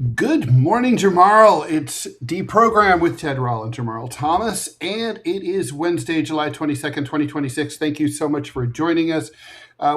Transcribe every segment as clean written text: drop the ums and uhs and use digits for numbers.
Good morning, Jamarl. It's DeProgram with Ted Rall and Jamarl Thomas, and it is Wednesday, July 22nd, 2026. Thank you so much for joining us.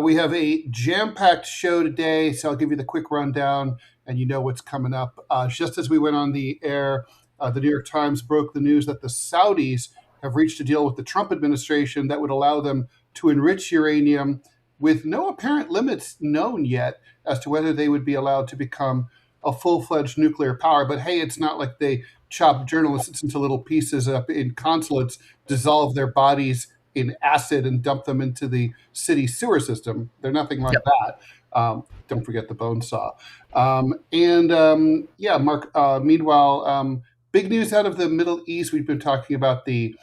We have a jam-packed show today, so I'll give you the quick rundown, and you know what's coming up. Just as we went on the air, the New York Times broke the news that the Saudis have reached a deal with the Trump administration that would allow them to enrich uranium with no apparent limits known yet as to whether they would be allowed to become a full-fledged nuclear power. But hey, it's not like they chop journalists into little pieces up in consulates, dissolve their bodies in acid and dump them into the city sewer system. They're nothing like that. Don't forget the bone saw. Mark, meanwhile, big news out of the Middle East. We've been talking about the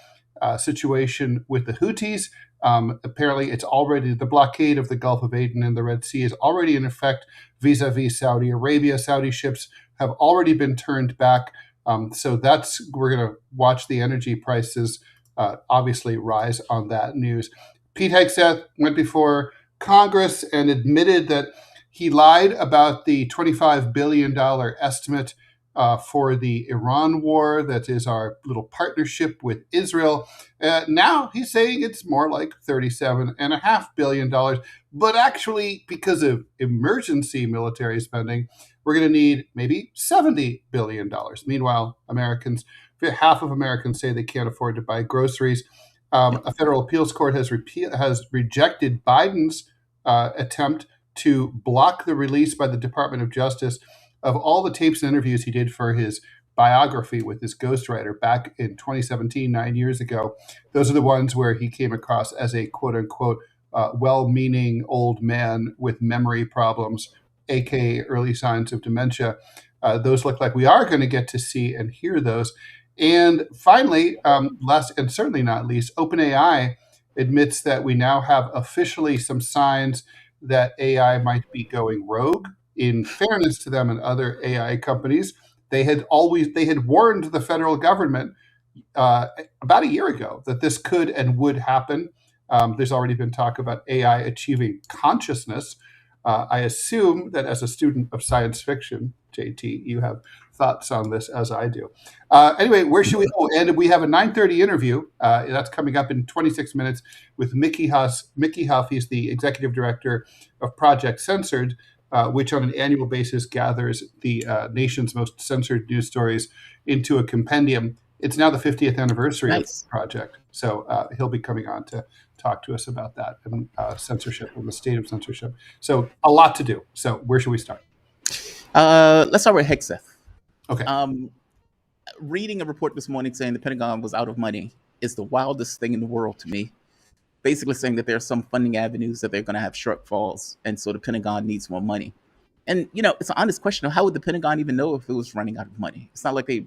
situation with the Houthis. Apparently, it's already the blockade of the Gulf of Aden and the Red Sea is already in effect vis-a-vis Saudi Arabia. Saudi ships have already been turned back. So we're going to watch the energy prices obviously rise on that news. Pete Hegseth went before Congress and admitted that he lied about the $25 billion estimate for the Iran war. That is our little partnership with Israel. Now he's saying it's more like $37.5 billion. But actually, because of emergency military spending, we're going to need maybe $70 billion. Meanwhile, half of Americans say they can't afford to buy groceries. A federal appeals court has rejected Biden's attempt to block the release by the Department of Justice of all the tapes and interviews he did for his biography with his ghostwriter back in 2017, 9 years ago. Those are the ones where he came across as a quote unquote well-meaning old man with memory problems, aka early signs of dementia. Those look like we are going to get to see and hear those. And finally, last and certainly not least, OpenAI admits that we now have officially some signs that AI might be going rogue. In fairness to them and other AI companies, they had warned the federal government about a year ago that this could and would happen. There's already been talk about AI achieving consciousness. I assume that as a student of science fiction, JT, you have thoughts on this as I do. Anyway, where should we go? And we have a 9:30 interview that's coming up in 26 minutes with Mickey Huff. Mickey Huff, he's the executive director of Project Censored, which on an annual basis gathers the nation's most censored news stories into a compendium. It's now the 50th anniversary of the project. So he'll be coming on to talk to us about that and censorship and the state of censorship. So a lot to do. So where should we start? Let's start with Hegseth. Okay. Reading a report this morning saying the Pentagon was out of money is the wildest thing in the world to me. Basically saying that there are some funding avenues that they're going to have shortfalls, and so the Pentagon needs more money. And, it's an honest question of how would the Pentagon even know if it was running out of money? It's not like they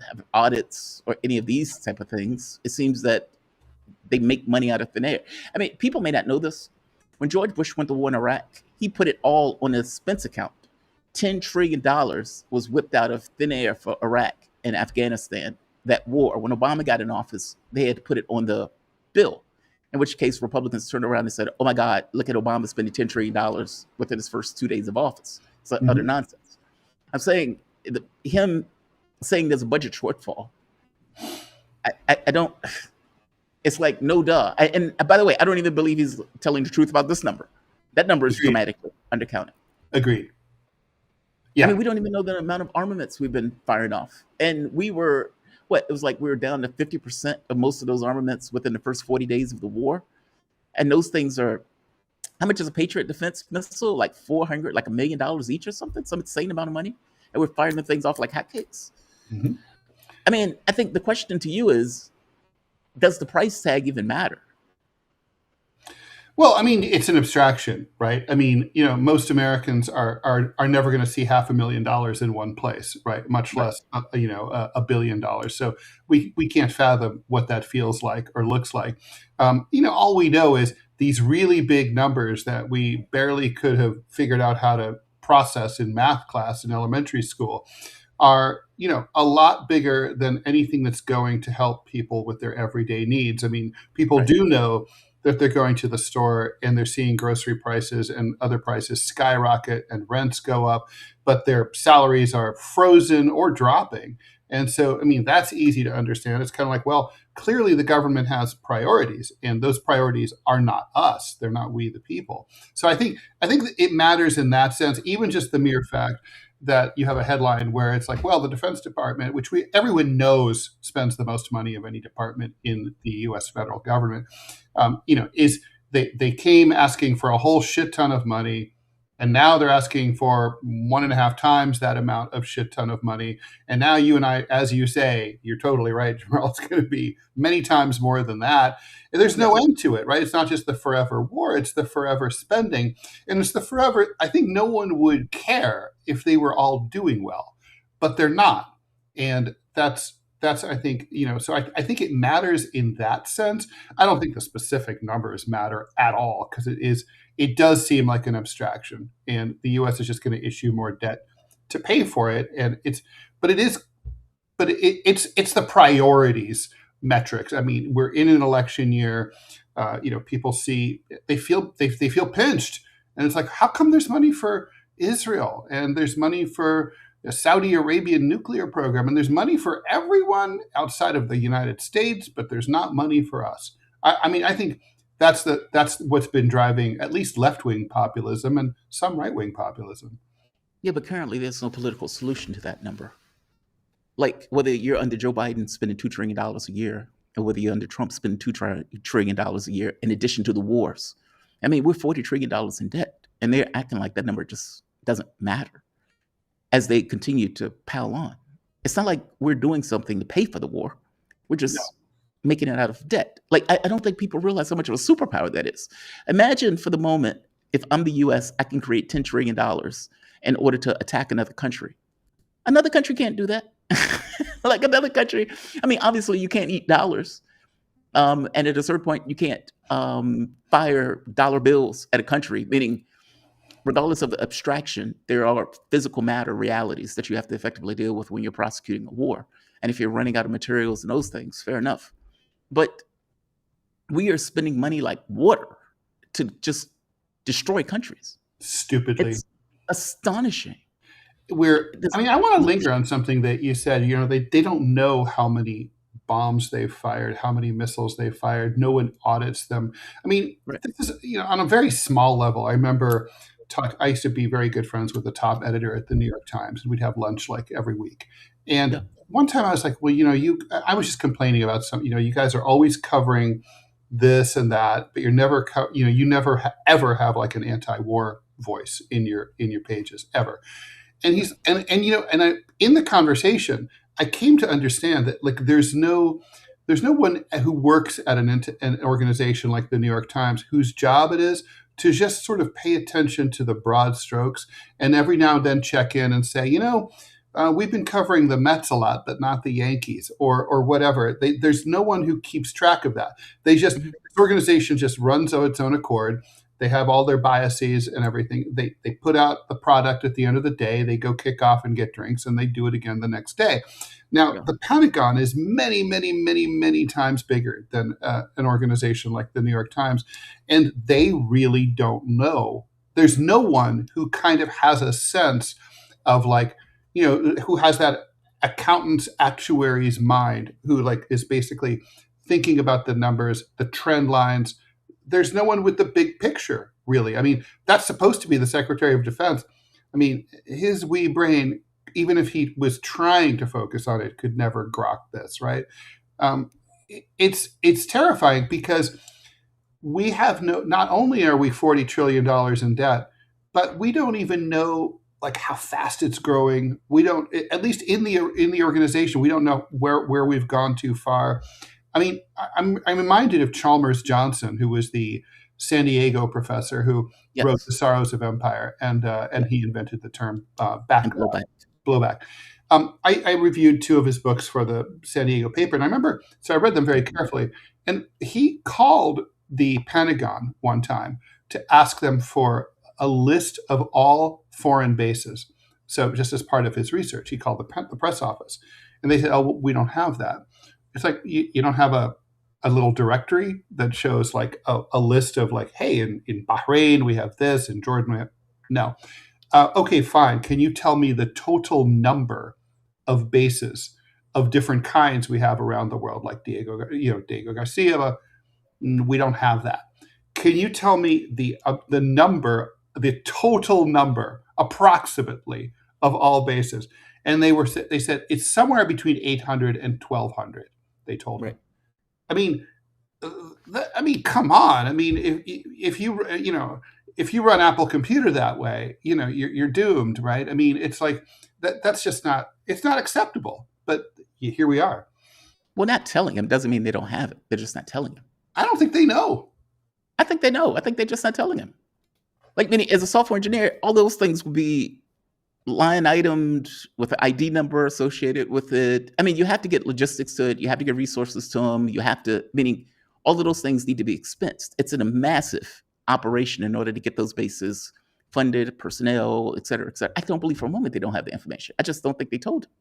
have audits or any of these type of things. It seems that they make money out of thin air. I mean, people may not know this. When George Bush went to war in Iraq, he put it all on his expense account. $10 trillion was whipped out of thin air for Iraq and Afghanistan. That war, when Obama got in office, they had to put it on the bill. In which case, Republicans turned around and said, oh, my God, look at Obama spending $10 trillion within his first 2 days of office. It's utter nonsense. I'm saying him saying there's a budget shortfall. I don't. It's like, no duh. And by the way, I don't even believe he's telling the truth about this number. That number is dramatically undercounted. Agreed. Yeah. I mean, we don't even know the amount of armaments we've been firing off. And we were... it was like we were down to 50% of most of those armaments within the first 40 days of the war. And those things are, how much is a Patriot defense missile? Like $400, like $1 million each or something, some insane amount of money. And we're firing the things off like hotcakes. Mm-hmm. I mean, I think the question to you is, does the price tag even matter? Well, I mean, it's an abstraction, right? I mean, most Americans are never going to see $500,000 in one place, right? Much less, $1 billion. So we can't fathom what that feels like or looks like. All we know is these really big numbers that we barely could have figured out how to process in math class in elementary school are, a lot bigger than anything that's going to help people with their everyday needs. I mean, people do know that they're going to the store and they're seeing grocery prices and other prices skyrocket and rents go up, but their salaries are frozen or dropping. And so, I mean, that's easy to understand. It's kind of like, well, clearly the government has priorities, and those priorities are not us. They're not we, the people. So I think it matters in that sense, even just the mere fact that you have a headline where it's like, well, the Defense Department, which everyone knows spends the most money of any department in the U.S. federal government, is they came asking for a whole shit ton of money, and now they're asking for 1.5 times that amount of shit ton of money. And now you and I, as you say, you're totally right, Jamarl, it's going to be many times more than that. And there's no end to it, right? It's not just the forever war, it's the forever spending. And it's the forever, I think no one would care if they were all doing well, but they're not. And that's I think, so I think it matters in that sense. I don't think the specific numbers matter at all, because it does seem like an abstraction, and the U.S. is just going to issue more debt to pay for it. And it's the priorities metrics. I mean, we're in an election year. People they feel pinched, and it's like, how come there's money for Israel and there's money for the Saudi Arabian nuclear program, and there's money for everyone outside of the United States, but there's not money for us? I think that's what's been driving at least left-wing populism and some right-wing populism. Yeah, but currently there's no political solution to that number. Like, whether you're under Joe Biden spending $2 trillion a year, or whether you're under Trump spending $2 trillion a year, in addition to the wars. I mean, we're $40 trillion in debt, and they're acting like that number just doesn't matter as they continue to pile on. It's not like we're doing something to pay for the war. We're just making it out of debt. Like, I don't think people realize how much of a superpower that is. Imagine for the moment, if I'm the US, I can create $10 trillion in order to attack another country. Another country can't do that. Like, another country, I mean, obviously you can't eat dollars. And at a certain point, you can't fire dollar bills at a country, meaning regardless of the abstraction, there are physical matter realities that you have to effectively deal with when you're prosecuting a war. And if you're running out of materials and those things, fair enough. But we are spending money like water to just destroy countries. Stupidly. It's astonishing. I want to linger on something that you said. They don't know how many bombs they've fired, how many missiles they've fired. No one audits them. I mean, right. This is, on a very small level. I remember I used to be very good friends with the top editor at the New York Times, and we'd have lunch like every week. And one time I was like, well, I was just complaining about you guys are always covering this and that, but you're never, you never ever have like an anti-war voice in your pages ever. And in the conversation, I came to understand that like there's no one who works at an organization like the New York Times whose job it is to just sort of pay attention to the broad strokes and every now and then check in and say, we've been covering the Mets a lot, but not the Yankees or whatever. There's no one who keeps track of that. This organization just runs of its own accord. They have all their biases and everything. They put out the product at the end of the day. They go kick off and get drinks, and they do it again the next day. Now, the Pentagon is many, many, many, many times bigger than an organization like the New York Times, and they really don't know. There's no one who kind of has a sense of like, who has that accountant's actuary's mind, who like is basically thinking about the numbers, the trend lines. There's no one with the big picture, really. I mean, that's supposed to be the Secretary of Defense. I mean, his wee brain, even if he was trying to focus on it, could never grok this, right? It's terrifying because we have not only are we $40 trillion in debt, but we don't even know like how fast it's growing. We don't, at least in the organization, we don't know where we've gone too far. I mean, I'm reminded of Chalmers Johnson, who was the San Diego professor who wrote The Sorrows of Empire, and he invented the term blowback. I reviewed 2 of his books for the San Diego paper, and I read them very carefully. And he called the Pentagon one time to ask them for a list of all foreign bases. So just as part of his research, he called the press office, and they said, "Oh, we don't have that." It's like you don't have a a little directory that shows like a list of like, hey, in Bahrain we have this, in Jordan we have no. Okay, fine. Can you tell me the total number of bases of different kinds we have around the world, like Diego Garcia? We don't have that. Can you tell me the total number, approximately, of all bases? And they said it's somewhere between 800 and 1,200. They told me. Right. I mean, come on. I mean, if you run Apple Computer that way, you're doomed, right? I mean, it's like that's just not. It's not acceptable. But here we are. Well, not telling him doesn't mean they don't have it. They're just not telling him. I don't think they know. I think they know. I think they're just not telling him. Like, meaning, as a software engineer, all those things will be line itemed with an ID number associated with it. I mean, you have to get logistics to it. You have to get resources to them. You have to, meaning all of those things need to be expensed. It's a massive operation in order to get those bases funded, personnel, et cetera, et cetera. I don't believe for a moment they don't have the information. I just don't think they told him.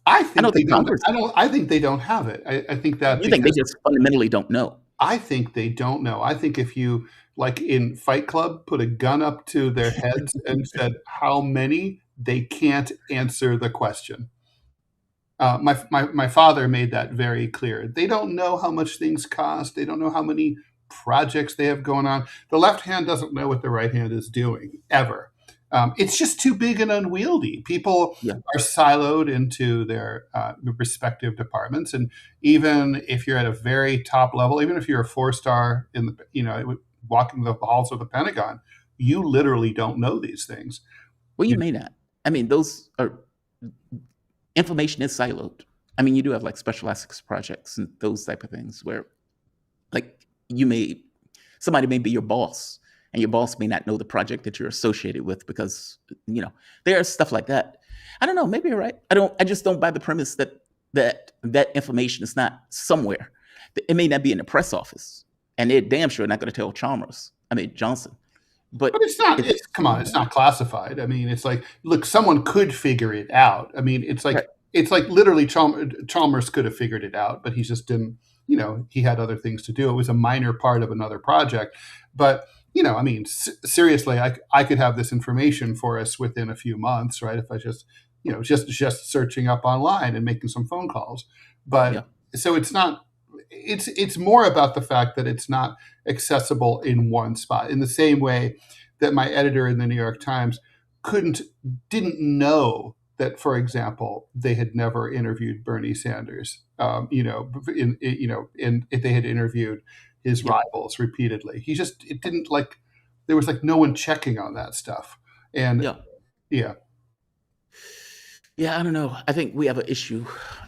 I think they don't. I think they don't have it. I think that you think they just fundamentally don't know. I think they don't know. I think if you, like in Fight Club, put a gun up to their heads and said how many, they can't answer the question. My father made that very clear. They don't know how much things cost. They don't know how many projects they have going on. The left hand doesn't know what the right hand is doing, ever. It's just too big and unwieldy. People are siloed into their respective departments, and even if you're at a very top level, even if you're a 4-star in the walking the halls of the Pentagon, you literally don't know these things. Well, you may not. I mean, those are information is siloed. I mean, you do have like special access projects and those type of things where, like, somebody may be your boss. And your boss may not know the project that you're associated with because, there's stuff like that. I don't know. Maybe you're right. I just don't buy the premise that information is not somewhere. It may not be in the press office, and they're damn sure not going to tell Johnson. But it's not. Come on, it's not classified. I mean, it's like, look, someone could figure it out. I mean, it's like right. It's like literally Chalmers could have figured it out, but he just didn't. He had other things to do. It was a minor part of another project, but. I mean, seriously, I could have this information for us within a few months, right? If I just, just searching up online and making some phone calls. But so it's not, it's more about the fact that it's not accessible in one spot, in the same way that my editor in the New York Times didn't know that, for example, they had never interviewed Bernie Sanders, and if they had interviewed his rivals repeatedly. It didn't there was no one checking on that stuff. And yeah, I don't know. I think we have an issue.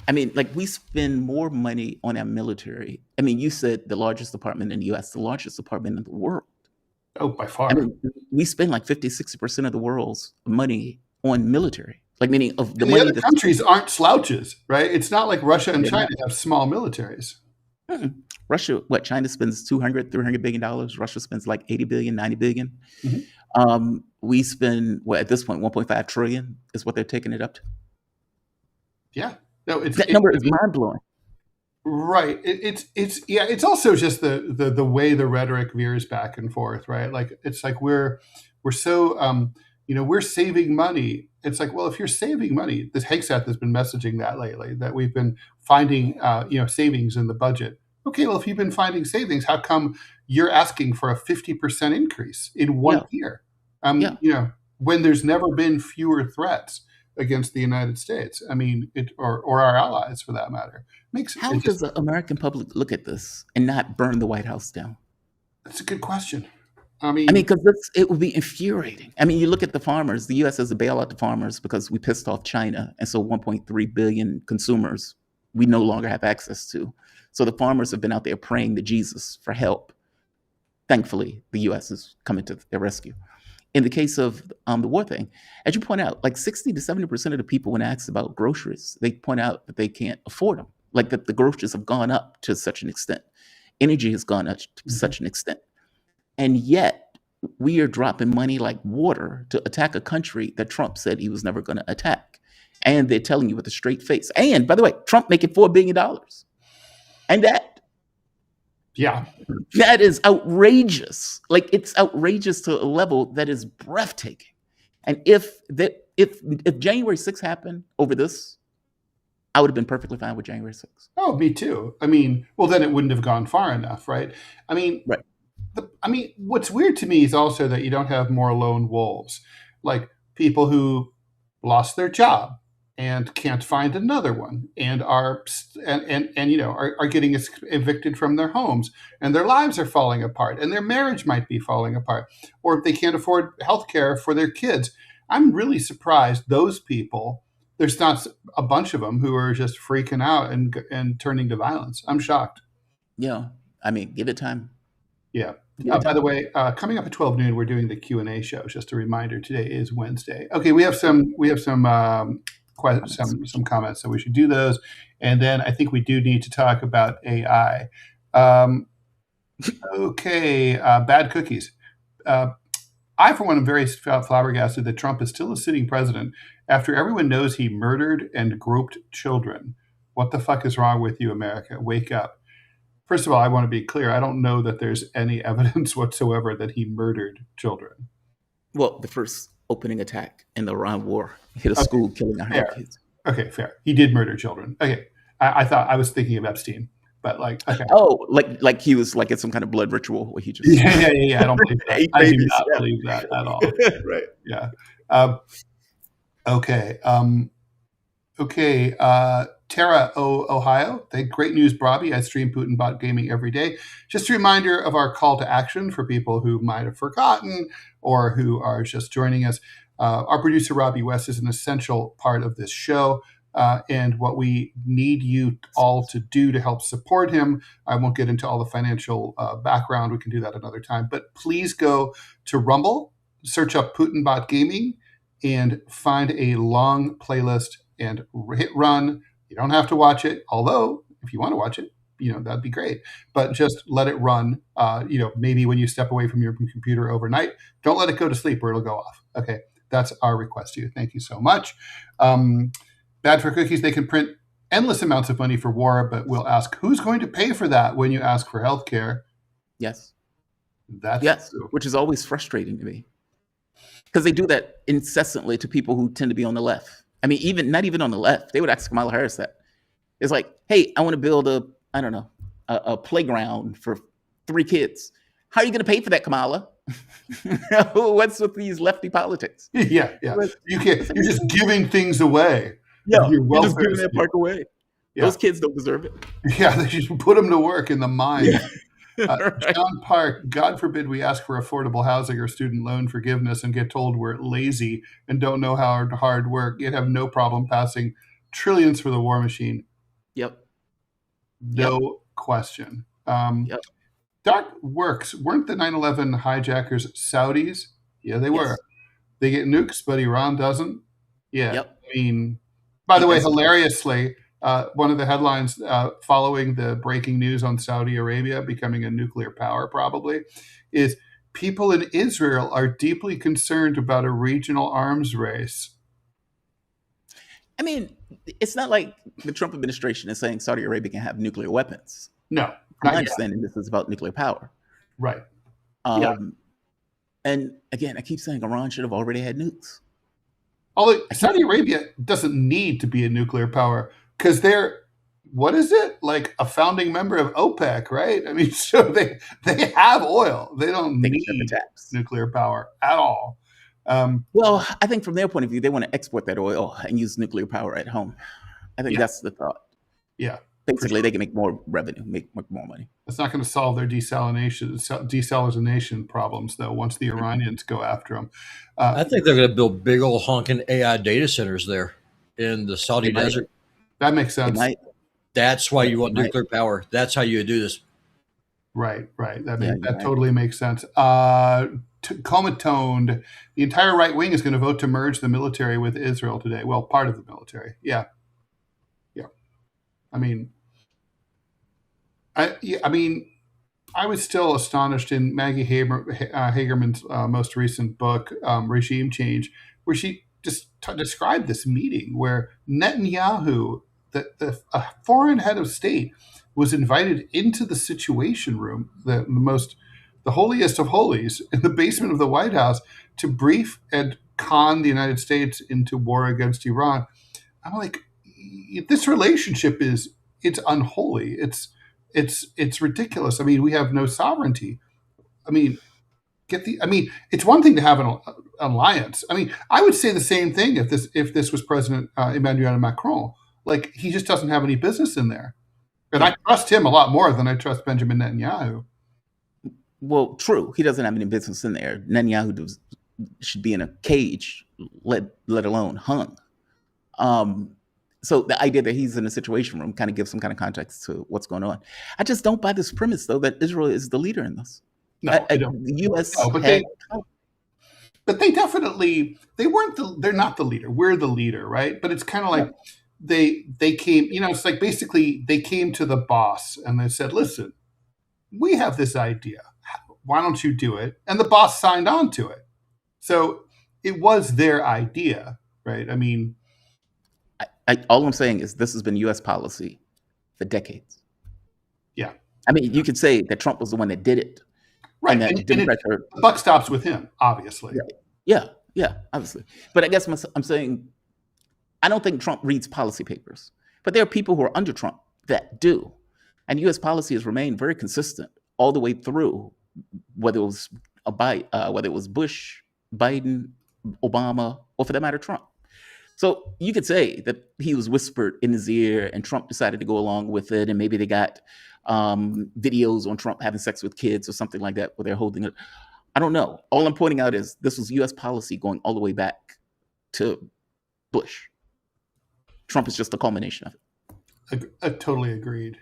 I mean, we spend more money on our military. I mean, you said the largest department in the US, the largest department in the world. Oh, by far. I mean, we spend 50-60% of the world's money on military. Meaning of the money. Other countries aren't slouches, right? It's not like Russia and China have small militaries. Mm-mm. Russia, China spends $200-300 billion. Russia spends 80 billion, 90 billion. Mm-hmm. We spend, at this point, 1.5 trillion is what they're taking it up to. Yeah. No, that number is mind blowing. Right. It's also just the way the rhetoric veers back and forth, right? It's like we're so we're saving money. It's like, well, if you're saving money, this Hegseth has been messaging that lately, that we've been finding savings in the budget. Okay, well, if you've been finding savings, how come you're asking for a 50% increase in 1 year? When there's never been fewer threats against the United States. I mean, or our allies for that matter. How does the American public look at this and not burn the White House down? That's a good question. I mean, because it would be infuriating. I mean, you look at the farmers. The U.S. has to bail out the farmers because we pissed off China, and so 1.3 billion consumers we no longer have access to. So the farmers have been out there praying to Jesus for help. Thankfully, the U.S. is coming to their rescue. In the case of the war thing, as you point out, 60 to 70% of the people, when asked about groceries, they point out that they can't afford them. That the groceries have gone up to such an extent. Energy has gone up to such an extent. And yet, we are dropping money like water to attack a country that Trump said he was never going to attack. And they're telling you with a straight face. And, by the way, Trump making $4 billion. And that Yeah. That is outrageous. Like, it's outrageous to a level that is breathtaking. And if January 6th happened over this, I would have been perfectly fine with January 6th. Oh, me too. I mean, well, then it wouldn't have gone far enough, right? I mean, Right. what's weird to me is also that you don't have more lone wolves, like people who lost their job and can't find another one, and are are getting evicted from their homes, and their lives are falling apart, and their marriage might be falling apart, or if they can't afford health care for their kids. I'm really surprised those people. There's not a bunch of them who are just freaking out and turning to violence. I'm shocked. Yeah. I mean, give it time. Yeah. Give it By the time. way, coming up at 12 noon, we're doing the Q&A show. Just a reminder, today is Wednesday. Okay, we have some comments, so we should do those. And then I think we do need to talk about AI. Okay, bad cookies. I, for one, am very flabbergasted that Trump is still a sitting president after everyone knows he murdered and groped children. What the fuck is wrong with you, America? Wake up. First of all, I want to be clear. I don't know that there's any evidence whatsoever that he murdered children. Well, the first opening attack in the Iran war hit a school, killing 100 fair. kids. Okay, fair. He did murder children. Okay. I thought I was thinking of Epstein, but okay. Oh, like he was like at some kind of blood ritual where he just Yeah. I don't believe that. ate I do babies. not Yeah. believe that at all. Right. Yeah. Okay. Okay. Tara, Ohio. Great news, Bobby. I stream Putin Bot Gaming every day. Just a reminder of our call to action for people who might have forgotten or who are just joining us. Our producer, Robbie West, is an essential part of this show. And what we need you all to do to help support him, I won't get into all the financial background. We can do that another time. But please go to Rumble, search up Putin Bot Gaming, and find a long playlist and hit run. You don't have to watch it, although if you want to watch it, that'd be great. But just let it run. Maybe when you step away from your computer overnight, don't let it go to sleep or it'll go off. Okay, that's our request to you. Thank you so much. Bad for cookies. They can print endless amounts of money for war, but we'll ask who's going to pay for that when you ask for health care. Yes. That's true. Which is always frustrating to me because they do that incessantly to people who tend to be on the left. I mean, not even on the left. They would ask Kamala Harris that. It's like, hey, I want to build a playground for 3 kids. How are you going to pay for that, Kamala? What's with these lefty politics? Yeah. You can't. You're just giving things away. Yeah, you're just giving that park away. Yeah. Those kids don't deserve it. Yeah, they just put them to work in the mine. Right. John Park, God forbid we ask for affordable housing or student loan forgiveness and get told we're lazy and don't know how to hard work, yet have no problem passing trillions for the war machine. Yep. No question. Dark works. Weren't the 9/11 hijackers Saudis? Yeah, they were. They get nukes, but Iran doesn't. Yeah. Yep. I mean, by the way, hilariously, one of the headlines following the breaking news on Saudi Arabia becoming a nuclear power probably is people in Israel are deeply concerned about a regional arms race. I mean, it's not like the Trump administration is saying Saudi Arabia can have nuclear weapons. No. My understanding this is about nuclear power. Right. And again, I keep saying Iran should have already had nukes. Although Saudi Arabia doesn't need to be a nuclear power because they're, what is it? Like a founding member of OPEC, right? I mean, so they have oil. They don't need nuclear power at all. Well, I think from their point of view, they want to export that oil and use nuclear power at home. I think that's the thought. Yeah. Basically, they can make more revenue, make more money. It's not going to solve their desalination problems, though, once the Iranians go after them. I think they're going to build big old honking AI data centers there in the Saudi desert. That makes sense. That's why you want nuclear power. That's how you do this. Right. That totally makes sense. Comatoned, the entire right wing is going to vote to merge the military with Israel today. Well, part of the military. Yeah. I was still astonished in Maggie Hagerman's most recent book, Regime Change, where she just described this meeting where Netanyahu, the foreign head of state, was invited into the Situation Room, the holiest of holies, in the basement of the White House to brief and con the United States into war against Iran. I'm like, this relationship it's unholy. It's ridiculous. I mean, we have no sovereignty. I mean, it's one thing to have an alliance. I mean, I would say the same thing if this was President Emmanuel Macron. Like, he just doesn't have any business in there. And I trust him a lot more than I trust Benjamin Netanyahu. Well, true. He doesn't have any business in there. Netanyahu should be in a cage, let alone hung. So the idea that he's in a Situation Room kind of gives some kind of context to what's going on. I just don't buy this premise, though, that Israel is the leader in this. No, I don't. The U.S. No, but they definitely, they're not the leader. We're the leader, right? But it's kind of like they came, it's like basically they came to the boss and they said, listen, we have this idea. Why don't you do it? And the boss signed on to it. So it was their idea, right? I mean, all I'm saying is this has been U.S. policy for decades. Yeah. I mean, you could say that Trump was the one that did it. Right. And the buck stops with him, obviously. Yeah, obviously. But I guess I'm saying I don't think Trump reads policy papers. But there are people who are under Trump that do. And U.S. policy has remained very consistent all the way through, whether it was Bush, Biden, Obama, or for that matter, Trump. So you could say that he was whispered in his ear and Trump decided to go along with it. And maybe they got videos on Trump having sex with kids or something like that where they're holding it. I don't know. All I'm pointing out is this was U.S. policy going all the way back to Bush. Trump is just a culmination of it. I totally agreed.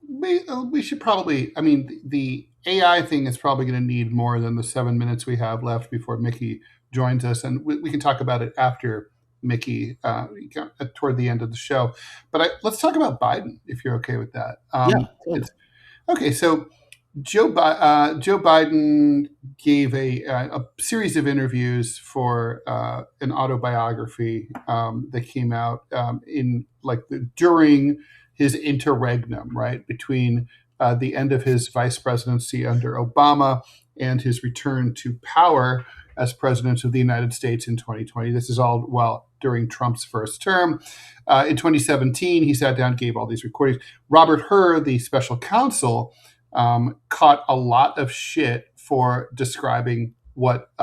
We should probably, the AI thing is probably going to need more than the 7 minutes we have left before Mickey joins us. And we can talk about it after Mickey toward the end of the show. But let's talk about Biden, if you're okay with that. Totally. Okay, so Joe Biden gave a series of interviews for an autobiography that came out during his interregnum, right, between the end of his vice presidency under Obama and his return to power as president of the United States in 2020. This is all during Trump's first term. In 2017, he sat down and gave all these recordings. Robert Hur, the special counsel, caught a lot of shit for describing Biden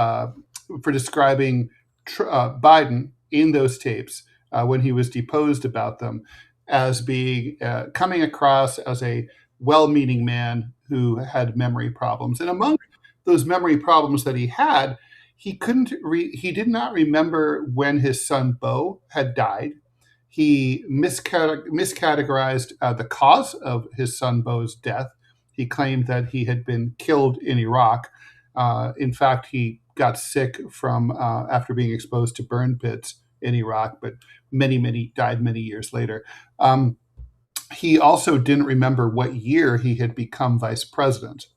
in those tapes when he was deposed about them as being coming across as a well-meaning man who had memory problems. And among those memory problems that he had, he did not remember when his son Beau had died. He miscategorized the cause of his son Beau's death. He claimed that he had been killed in Iraq. In fact, he got sick from after being exposed to burn pits in Iraq, but died many years later. He also didn't remember what year he had become vice president.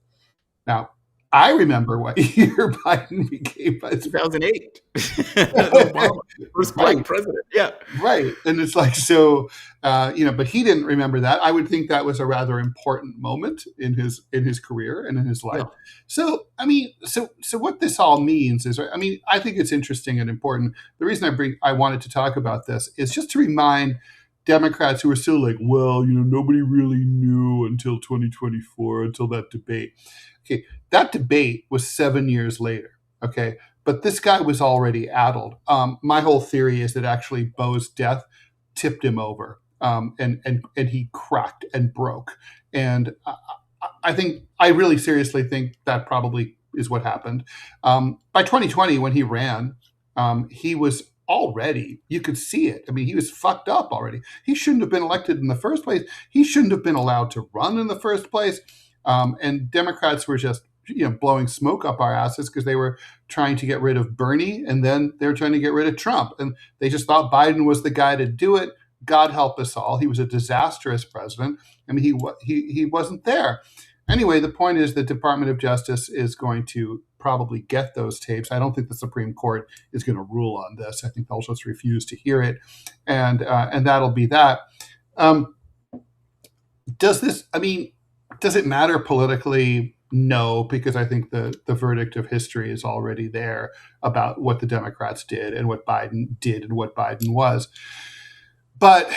Now, I remember what year Biden became vice president. 2008. Obama, first black president. Yeah. Right. And it's like, so, but he didn't remember that. I would think that was a rather important moment in his career and in his life. Yeah. So, so what this all means is, I think it's interesting and important. The reason I wanted to talk about this is just to remind Democrats who are still like, nobody really knew until 2024, until that debate. Okay, that debate was 7 years later, okay? But this guy was already addled. My whole theory is that actually Beau's death tipped him over, and he cracked and broke. And I really seriously think that probably is what happened. By 2020, when he ran, he was already, you could see it. He was fucked up already. He shouldn't have been elected in the first place. He shouldn't have been allowed to run in the first place. And Democrats were just, blowing smoke up our asses because they were trying to get rid of Bernie, and then they were trying to get rid of Trump. And they just thought Biden was the guy to do it. God help us all. He was a disastrous president. He wasn't there. Anyway, the point is the Department of Justice is going to probably get those tapes. I don't think the Supreme Court is going to rule on this. I think they'll just refuse to hear it, and that'll be that. does this? I mean, does it matter politically? No, because I think the verdict of history is already there about what the Democrats did and what Biden did and what Biden was. But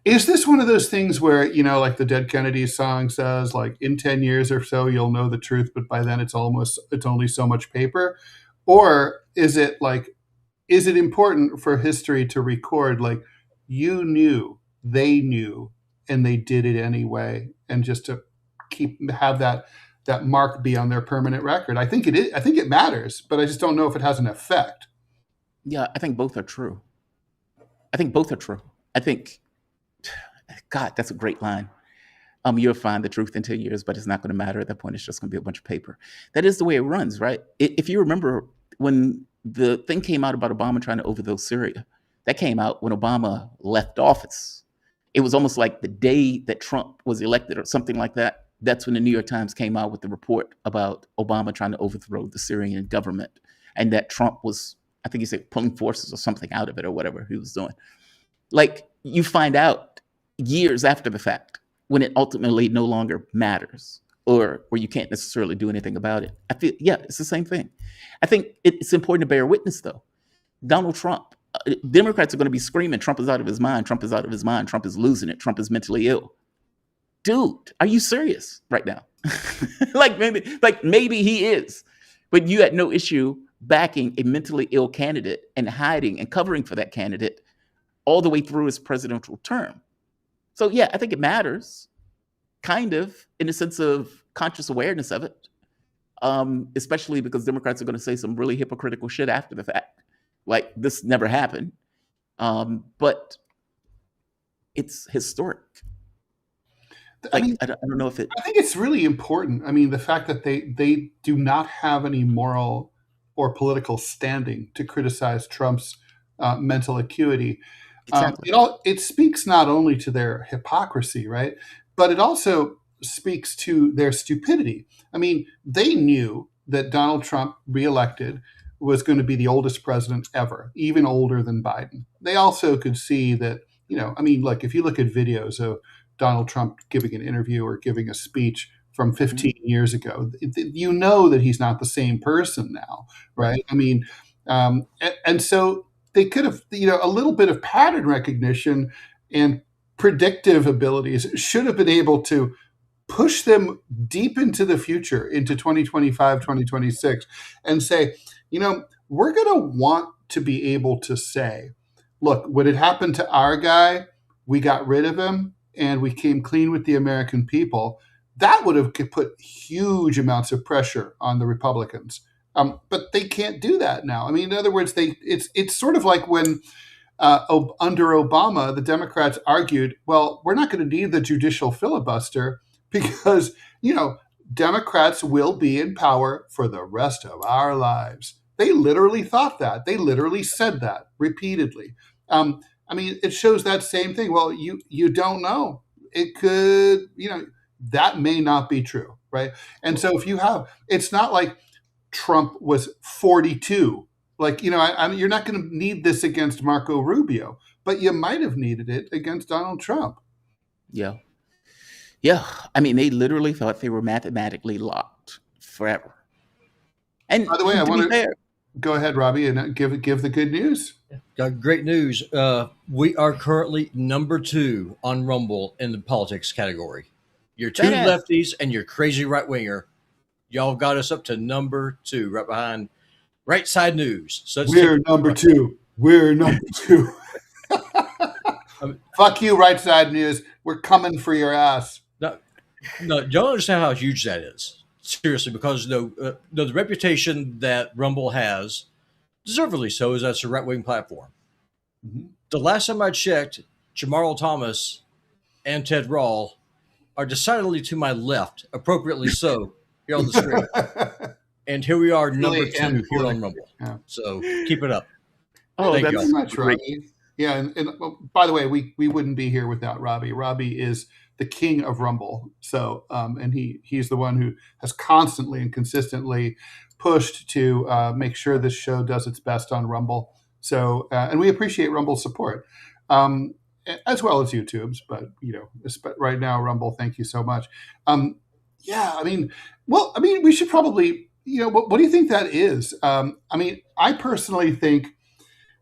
is this one of those things where, like the Dead Kennedys song says, like in 10 years or so, you'll know the truth, but by then it's only so much paper? Or is it important for history to record, like, you knew, they knew, and they did it anyway, and just to have that mark be on their permanent record? I think it is. I think it matters, but I just don't know if it has an effect. Yeah, I think both are true. I think, God, that's a great line. You'll find the truth in 10 years, but it's not going to matter. At that point, it's just going to be a bunch of paper. That is the way it runs, right? If you remember when the thing came out about Obama trying to overthrow Syria, that came out when Obama left office. It was almost like the day that Trump was elected or something like that. That's when the New York Times came out with the report about Obama trying to overthrow the Syrian government, and that Trump was, I think he said, pulling forces or something out of it or whatever he was doing. Like, you find out years after the fact when it ultimately no longer matters, or where you can't necessarily do anything about it. I feel, yeah, it's the same thing. I think it's important to bear witness, though. Donald Trump, Democrats are going to be screaming, Trump is out of his mind, Trump is out of his mind, Trump is losing it, Trump is mentally ill. Dude, are you serious right now? maybe he is, but you had no issue backing a mentally ill candidate and hiding and covering for that candidate all the way through his presidential term. So yeah, I think it matters, kind of, in the sense of conscious awareness of it, especially because Democrats are going to say some really hypocritical shit after the fact, like this never happened. But it's historic. I don't know if it. I think it's really important. I mean, the fact that they do not have any moral or political standing to criticize Trump's mental acuity. Exactly. It speaks not only to their hypocrisy, right, but it also speaks to their stupidity. I mean, they knew that Donald Trump, reelected, was going to be the oldest president ever, even older than Biden. They also could see that, look, if you look at videos of Donald Trump giving an interview or giving a speech from 15 years ago, you know that he's not the same person now, right? I mean, and so they could have, a little bit of pattern recognition and predictive abilities should have been able to push them deep into the future, into 2025, 2026, and say, we're going to want to be able to say, look, what had happened to our guy, we got rid of him and we came clean with the American people. That would have put huge amounts of pressure on the Republicans. But they can't do that now. I mean, in other words, it's sort of like when under Obama, the Democrats argued, well, we're not going to need the judicial filibuster because, Democrats will be in power for the rest of our lives. They literally thought that. They literally said that repeatedly. It shows that same thing. Well, you don't know. It could, that may not be true, right? And so it's not like Trump was 42. Like, you're not going to need this against Marco Rubio, but you might have needed it against Donald Trump. Yeah. Yeah. I mean, they literally thought they were mathematically locked forever. And by the way, I want to go ahead, Robbie, and give the good news. Got great news. We are currently number 2 on Rumble in the politics category. Your two lefties and your crazy right winger. Y'all got us up to number 2, right behind Right Side News. So we're number 2. We're number 2. Fuck you, Right Side News. We're coming for your ass. No, don't understand how huge that is. Seriously, because the reputation that Rumble has, deservedly so, is that's a right-wing platform. Mm-hmm. The last time I checked, Jamarl Thomas and Ted Rall are decidedly to my left, appropriately so, here on the screen. And here we are, number 2 here on Rumble. Yeah. So keep it up. Oh, thank you much, Robbie. Yeah, and by the way, we wouldn't be here without Robbie. Robbie is the king of Rumble. So, and he's the one who has constantly and consistently pushed to make sure this show does its best on Rumble. So, and we appreciate Rumble's support. as well as YouTube's, but right now Rumble. Thank you so much. Yeah, we should probably, what do you think that is? I personally think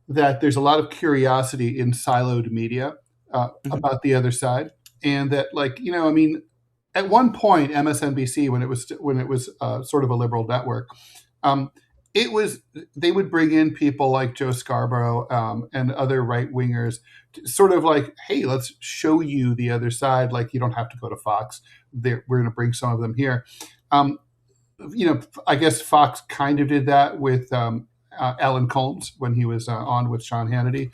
that there's a lot of curiosity in siloed media about the other side, and that, at one point, MSNBC, when it was sort of a liberal network, they would bring in people like Joe Scarborough and other right wingers, sort of like, hey, let's show you the other side. Like, you don't have to go to Fox. We're going to bring some of them here. I guess Fox kind of did that with Alan Colmes when he was on with Sean Hannity,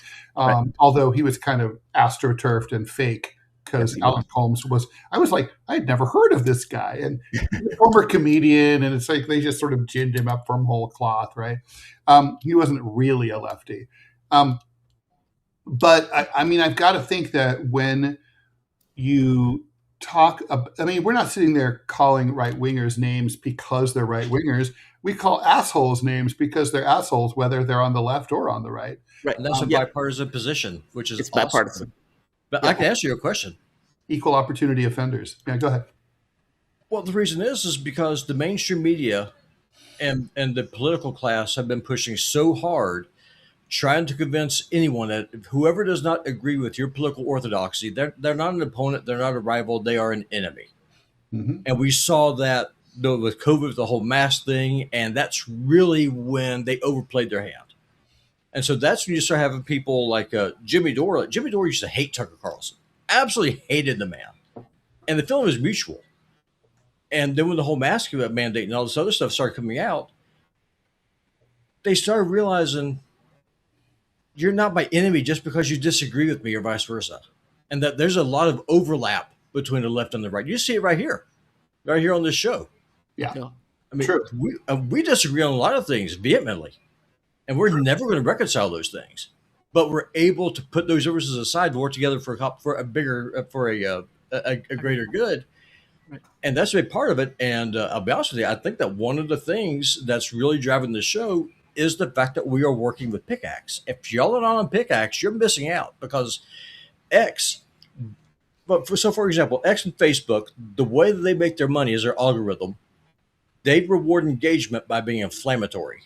although he was kind of astroturfed and fake, because Alan Colmes I was like, I had never heard of this guy, and he's a former comedian, and it's like they just sort of ginned him up from whole cloth, right? He wasn't really a lefty. But I've got to think that when you talk we're not sitting there calling right-wingers names because they're right-wingers. We call assholes names because they're assholes, whether they're on the left or on the right. Right. And that's a bipartisan position, which is awesome. Bipartisan. But I can answer your question. Equal opportunity offenders. Yeah, go ahead. Well, the reason is because the mainstream media and the political class have been pushing so hard, trying to convince anyone that whoever does not agree with your political orthodoxy, they're not an opponent, they're not a rival, they are an enemy. Mm-hmm. And we saw that with COVID, the whole mask thing, and that's really when they overplayed their hand. And so that's when you start having people like Jimmy Dore. Jimmy Dore used to hate Tucker Carlson, absolutely hated the man. And the feeling was mutual. And then when the whole mask mandate and all this other stuff started coming out, they started realizing you're not my enemy just because you disagree with me, or vice versa. And that there's a lot of overlap between the left and the right. You see it right here on this show. Yeah. True. We disagree on a lot of things vehemently, and we're never going to reconcile those things. But we're able to put those differences aside to work together for a greater good. Right. And that's a big part of it. And I'll be honest with you, I think that one of the things that's really driving the show is the fact that we are working with Pickaxe. If y'all are not on Pickaxe, you're missing out, because X. For example, X and Facebook, the way that they make their money is their algorithm. They reward engagement by being inflammatory,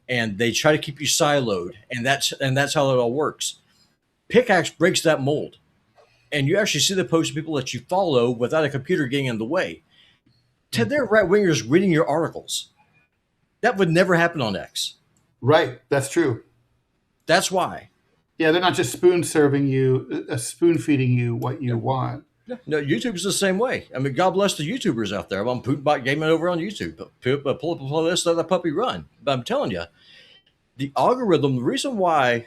and they try to keep you siloed, and that's how it all works. Pickaxe breaks that mold, and you actually see the posts of people that you follow without a computer getting in the way. Ted, they're right wingers reading your articles. That would never happen on X. Right, that's true. That's why. Yeah, they're not just spoon feeding you what you want. No, YouTube's the same way. God bless the YouTubers out there. I'm Poopbot Gaming over on YouTube. Pull up a playlist, let the puppy run. But I'm telling you, the algorithm, the reason why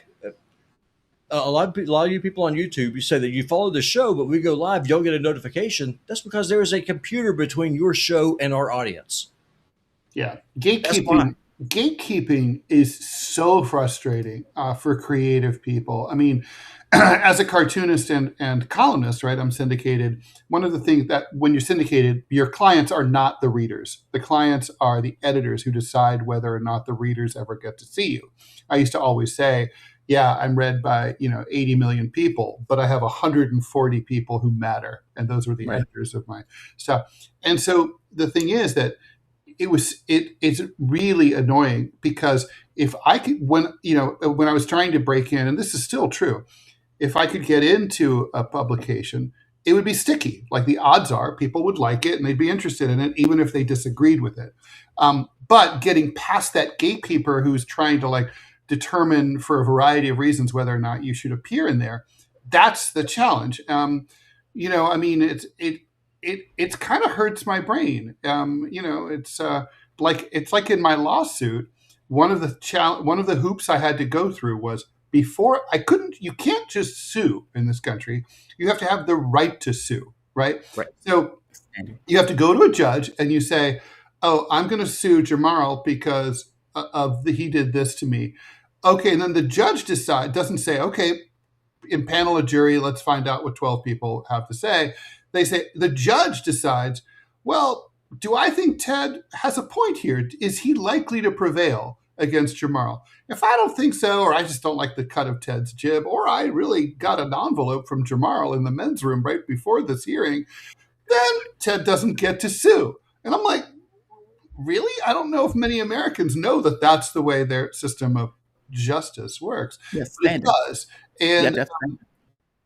a lot of you people on YouTube, you say that you follow the show, but we go live, you don't get a notification. That's because there is a computer between your show and our audience. Yeah, gatekeeping is so frustrating for creative people. As a cartoonist and columnist, right, I'm syndicated. One of the things that when you're syndicated, your clients are not the readers. The clients are the editors who decide whether or not the readers ever get to see you. I used to always say, yeah, I'm read by 80 million people, but I have 140 people who matter, and those were the editors of my stuff. And so the thing is that it's really annoying, because if I could, when I was trying to break in, and this is still true, if I could get into a publication, it would be sticky. Like, the odds are people would like it and they'd be interested in it, even if they disagreed with it. But getting past that gatekeeper who's trying to determine for a variety of reasons whether or not you should appear in there, that's the challenge. It's kind of hurts my brain. It's like in my lawsuit, one of the hoops I had to go through was, you can't just sue in this country. You have to have the right to sue, right? Right. So you have to go to a judge and you say, oh, I'm going to sue Jamarl because he did this to me. Okay. And then the judge doesn't say, okay, impanel a jury, let's find out what 12 people have to say. They say, the judge decides, well, do I think Ted has a point here? Is he likely to prevail? against Jamarl. If I don't think so, or I just don't like the cut of Ted's jib, or I really got an envelope from Jamarl in the men's room right before this hearing, then Ted doesn't get to sue. And I'm like, really? I don't know if many Americans know that that's the way their system of justice works. Yes, But it does. And that's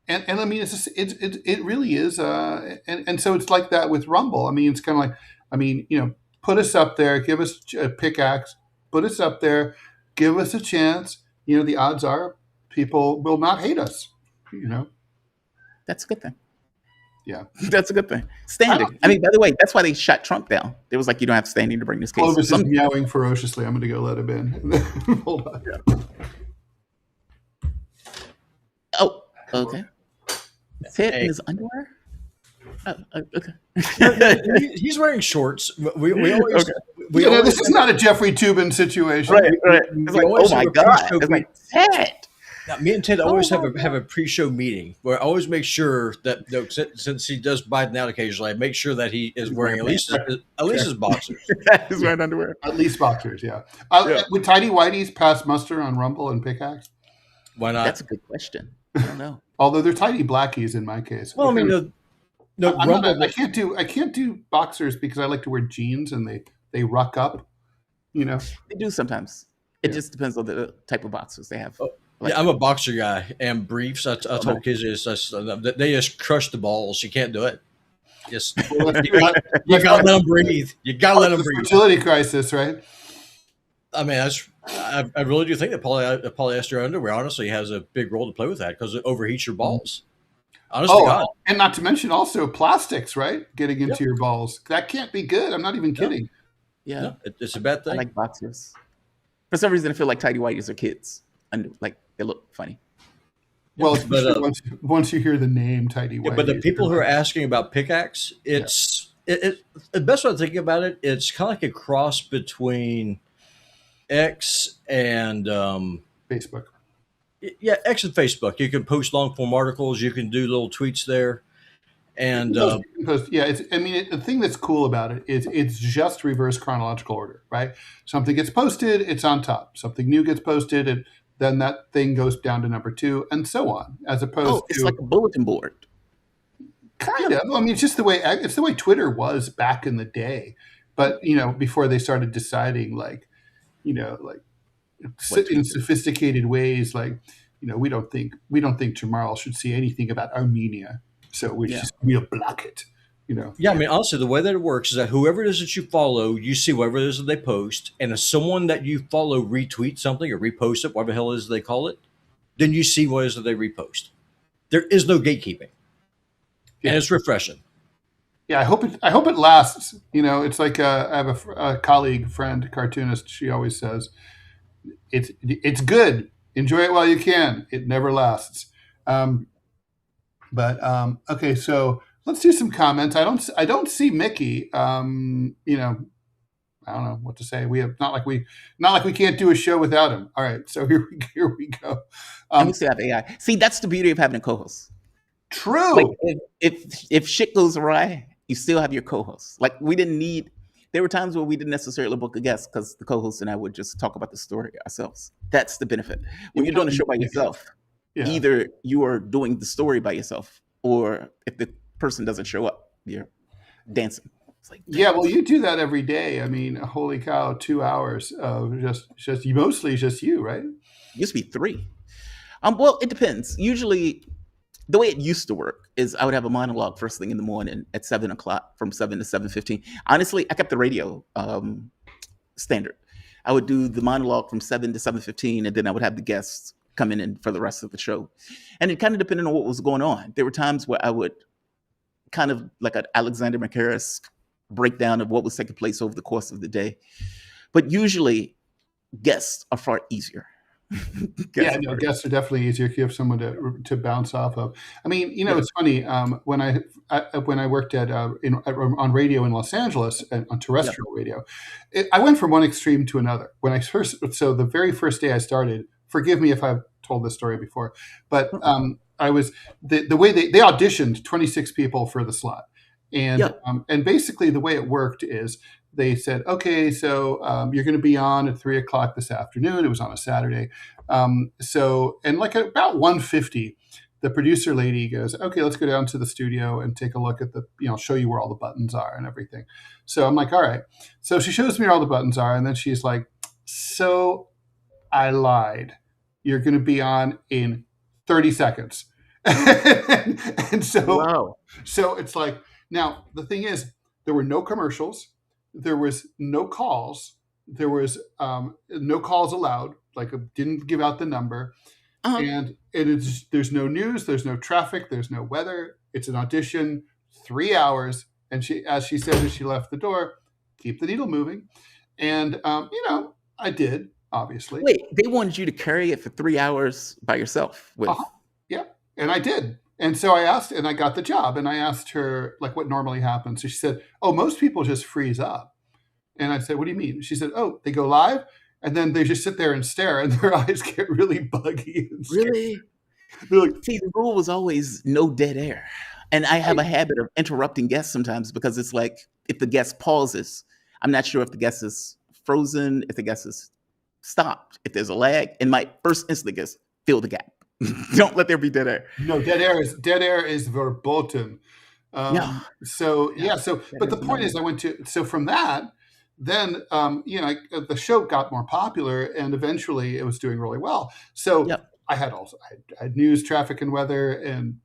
and I mean, it's just, it really is. And so it's like that with Rumble. I mean, it's kind of like, I mean, put us up there, give us a pickaxe, put us up there, give us a chance. The odds are people will not hate us. That's a good thing. Yeah, that's a good thing. Standing. I mean, by the way, that's why they shut Trump down. It was like, you don't have standing to bring this case. Clovis is meowing ferociously. I'm going to go let him in. Hold on. Oh, okay. Ted in his underwear? Oh, okay. He's wearing shorts. We always. This is not a Jeffrey Toobin situation. Right. It's like, oh my God. It's like, Ted. Now, me and Ted always have a pre-show meeting where I always make sure that since he does Biden out occasionally, I make sure that he is wearing at least his boxers. He's wearing underwear. At least boxers, yeah. Would Tidy Whities pass muster on Rumble and Pickaxe? Why not? That's a good question. I don't know. Although they're tidy blackies in my case. Well, I mean, Rumble. I can't do boxers because I like to wear jeans and they ruck up. They do sometimes. It just depends on the type of boxers they have. Yeah, I'm a boxer guy, and briefs. I told kids they just crush the balls. You can't do it. Just you got to let them breathe. You got to let them breathe. Fertility crisis, right? I mean, I really do think that polyester underwear honestly has a big role to play with that because it overheats your balls. Honestly, God. And not to mention also plastics, right? Getting into your balls. That can't be good. I'm not even kidding. Yeah, no, it's a bad thing. I like boxers. For some reason, I feel like tidy whities are kids. Like they look funny. Well, once you hear the name tidy whities. But the people who are asking about Pickaxe, it's the best way of thinking about it. It's kind of like a cross between X and Facebook. Yeah, X and Facebook. You can post long form articles. You can do little tweets there, and the thing that's cool about it is it's just reverse chronological order, right? Something gets posted, it's on top. Something new gets posted, and then that thing goes down to number 2, and so on. As opposed to it's like a bulletin board. Kind of. I mean, it's just the way Twitter was back in the day, but before they started deciding in sophisticated ways, we don't think Jamarl should see anything about Armenia, so we'll block it. Yeah, I mean, honestly, the way that it works is that whoever it is that you follow, you see whatever it is that they post, and if someone that you follow retweets something or reposts it, whatever the hell it is they call it, then you see what it is that they repost. There is no gatekeeping, and it's refreshing. Yeah, I hope it lasts. It's like I have a colleague, friend, cartoonist. She always says, "It's good. Enjoy it while you can. It never lasts." Okay, so let's do some comments. I don't see Mickey. I don't know what to say. We have not like we can't do a show without him. All right, so here we go. And we still have AI. See, that's the beauty of having a co-host. True. Like if shit goes awry, you still have your co-host. Like there were times where we didn't necessarily book a guest because the co-host and I would just talk about the story ourselves. That's the benefit. When you're doing a show by yourself, either you are doing the story by yourself, or if the person doesn't show up, you're dancing. It's like, well, you do that every day. I mean, holy cow, 2 hours of just mostly just you, right? It used to be 3. Well, it depends. Usually, the way it used to work is I would have a monologue first thing in the morning at 7 o'clock, from 7 to 7:15. Honestly, I kept the radio standard. I would do the monologue from 7 to 7:15, and then I would have the guests come in for the rest of the show. And it kind of depended on what was going on. There were times where I would kind of like an Alexander McCarris breakdown of what was taking place over the course of the day. But usually guests are far easier. Guests are definitely easier if you have someone to bounce off of. I mean, it's funny. When I worked on radio in Los Angeles, on terrestrial radio, I went from one extreme to another. The very first day I started, forgive me if I've told this story before, but I was the way they auditioned 26 people for the slot. And basically the way it worked is they said, okay, so you're going to be on at 3:00 this afternoon. It was on a Saturday. And like at about 1:50, the producer lady goes, okay, let's go down to the studio and take a look at show you where all the buttons are and everything. So I'm like, all right. So she shows me where all the buttons are. And then she's like, so I lied. You're going to be on in 30 seconds. and so it's like, now the thing is, there were no commercials. There was no calls. There was no calls allowed. Like, didn't give out the number. And there's no news, there's no traffic, there's no weather. It's an audition, 3 hours. And as she said as she left the door, keep the needle moving. And, I did, obviously. Wait, they wanted you to carry it for 3 hours by yourself? Yeah, and I did. And so I asked, and I got the job. And I asked her, like, what normally happens. So she said, oh, most people just freeze up. And I said, what do you mean? She said, oh, they go live. And then they just sit there and stare, and their eyes get really buggy. And really? Like, see, the rule was always no dead air. And I have a habit of interrupting guests sometimes because it's like, if the guest pauses, I'm not sure if the guest is frozen, if the guest is stopped, if there's a lag. And my first instinct is fill the gap. Don't let there be dead air. No, dead air is verboten. But the point is, so from that, then the show got more popular, and eventually it was doing really well. So I had news, traffic, and weather, and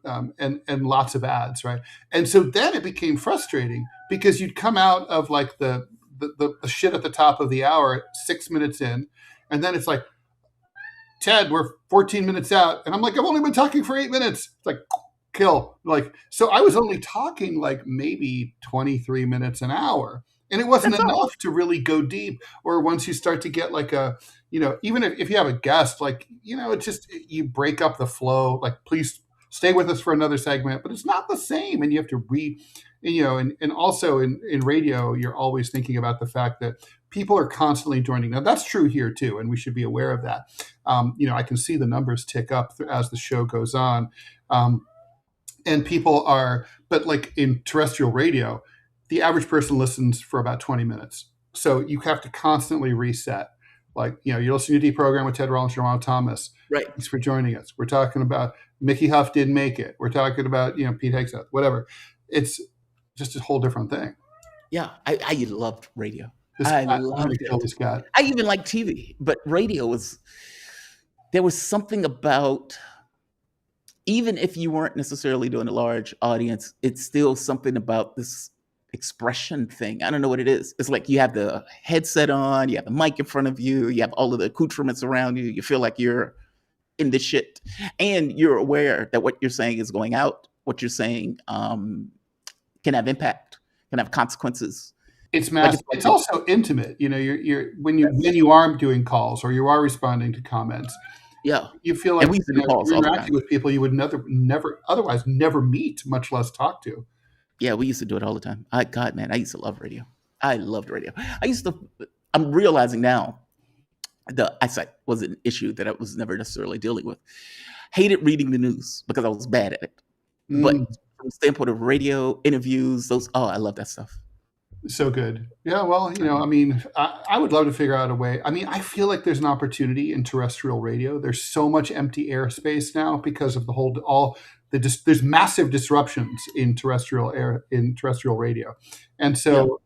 lots of ads, right? And so then it became frustrating because you'd come out of like the shit at the top of the hour 6 minutes in, and then it's like, Ted, we're 14 minutes out, and I'm like, I've only been talking for 8 minutes. It's like, kill. Like, so I was only talking like maybe 23 minutes an hour. And it wasn't enough to really go deep. Or once you start to get like even if you have a guest, like, it's just, you break up the flow. Like, please stay with us for another segment. But it's not the same. And you have to and also in radio, you're always thinking about the fact that people are constantly joining. Now, that's true here too. And we should be aware of that. I can see the numbers tick up as the show goes on. And people are, but like in terrestrial radio, the average person listens for about 20 minutes. So you have to constantly reset. Like, you're listening to DeProgram with Ted Rall and Jamarl Thomas. Right. Thanks for joining us. We're talking about Mickey Huff didn't make it. We're talking about, Pete Hegseth, whatever. It's just a whole different thing. Yeah. I loved radio. I loved it. I even liked TV, but radio there was something about, even if you weren't necessarily doing a large audience, it's still something about this expression thing. I don't know what it is. It's like you have the headset on, you have the mic in front of you, you have all of the accoutrements around you. You feel like you're in the shit, and you're aware that what you're saying is going out. What you're saying can have impact, can have consequences. It's massive. It's also intimate. You're when you are doing calls or you are responding to comments. Yeah, you feel like you're interacting with people you would never otherwise meet, much less talk to. Yeah, we used to do it all the time. God, man, I used to love radio. I loved radio. I'm realizing now the eyesight was an issue that I was never necessarily dealing with. Hated reading the news because I was bad at it. But from the standpoint of radio, interviews, I love that stuff. So good. Yeah, well, I would love to figure out a way. I mean, I feel like there's an opportunity in terrestrial radio. There's so much empty airspace now because of there's massive disruptions in terrestrial radio. And so